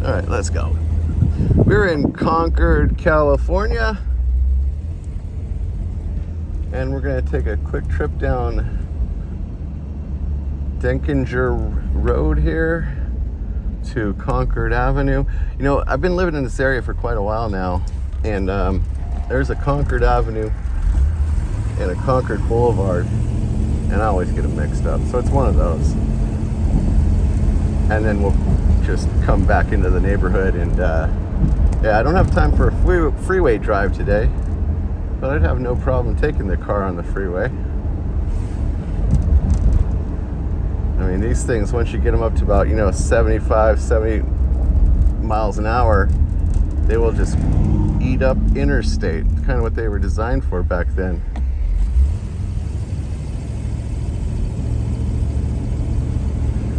All right, let's go. We're in Concord, California, and we're gonna take a quick trip down Denkinger Road here to Concord Avenue. You know, I've been living in this area for quite a while now, and there's a Concord Avenue and a Concord Boulevard, and I always get them mixed up, so it's one of those. And then we'll just come back into the neighborhood, and yeah, I don't have time for a freeway drive today, but I'd have no problem taking the car on the freeway. I mean, these things, once you get them up to about, 75, 70 miles an hour, they will just eat up interstate. It's kind of what they were designed for back then.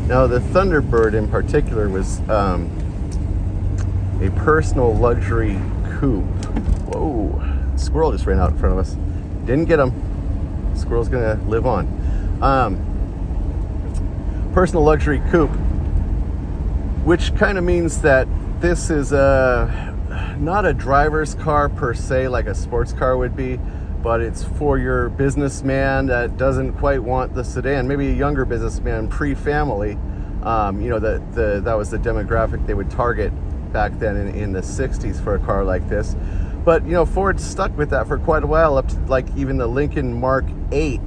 Now, the Thunderbird in particular was a personal luxury coupe. Whoa, squirrel just ran out in front of us. Didn't get him. Squirrel's gonna live on. Personal luxury coupe, which kind of means that this is not a driver's car per se like a sports car would be, but it's for your businessman that doesn't quite want the sedan, maybe a younger businessman pre-family. That was the demographic they would target back then in the 60s for a car like this. But Ford stuck with that for quite a while, up to like even the Lincoln Mark 8,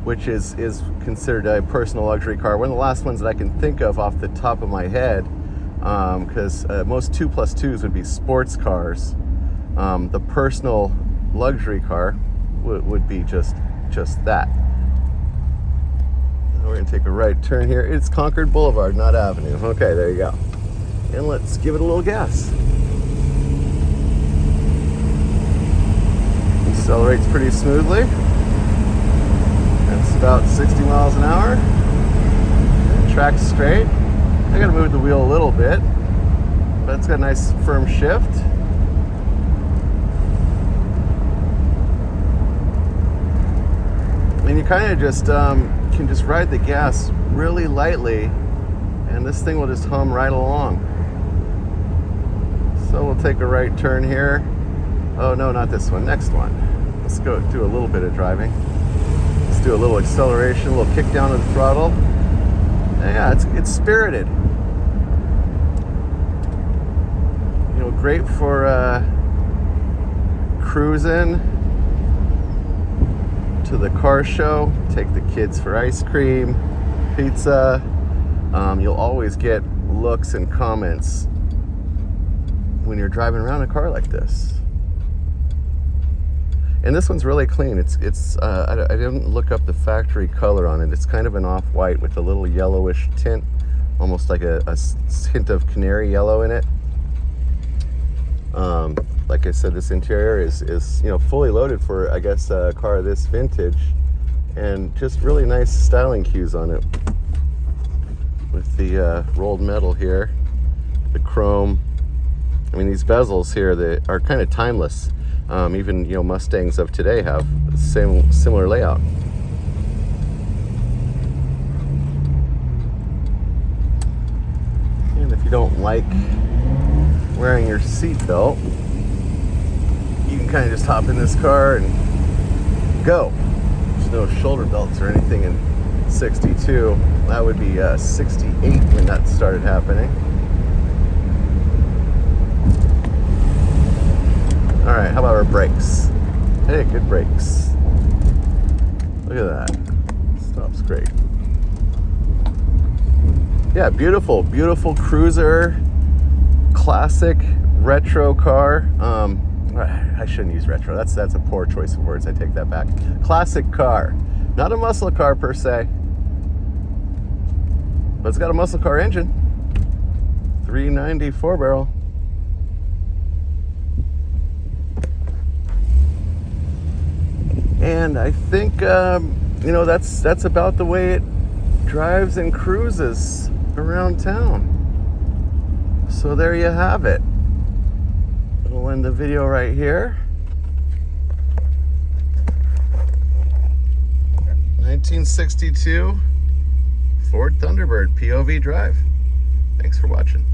which is considered a personal luxury car. One of the last ones that I can think of off the top of my head, because most 2+2s would be sports cars. The personal luxury car would be just that. We're gonna take a right turn here. It's Concord Boulevard, not Avenue. Okay, there you go. And let's give it a little gas. Accelerates pretty smoothly. It's about 60 miles an hour. Track's straight. I gotta move the wheel a little bit, but it's got a nice firm shift. And you kind of just can just ride the gas really lightly, and this thing will just hum right along. So we'll take a right turn here. Oh no, not this one, next one. Let's go do a little bit of driving. Let's do a little acceleration, a little kick down to the throttle. And yeah, it's spirited. Great for cruising to the car show, take the kids for ice cream, pizza. You'll always get looks and comments when you're driving around a car like this. And this one's really clean. I didn't look up the factory color on it. It's kind of an off-white with a little yellowish tint, almost like a hint of canary yellow in it. Like I said, this interior is fully loaded for, I guess, a car this vintage, and just really nice styling cues on it with the rolled metal here, the chrome. I mean, these bezels here, they are kind of timeless. Even Mustangs of today have the similar layout. And if you don't like wearing your seatbelt, you can kind of just hop in this car and go. There's no shoulder belts or anything in 62. That would be 68 when that started happening. All right, how about our brakes? Hey, good brakes. Look at that. Stops great. Yeah, beautiful, beautiful cruiser. Classic retro car. I shouldn't use retro. That's a poor choice of words. I take that back. Classic car. Not a muscle car per se, but it's got a muscle car engine. 390 4-barrel. And I think that's about the way it drives and cruises around town. So there you have it. We'll end the video right here. 1962 Ford Thunderbird POV drive. Thanks for watching.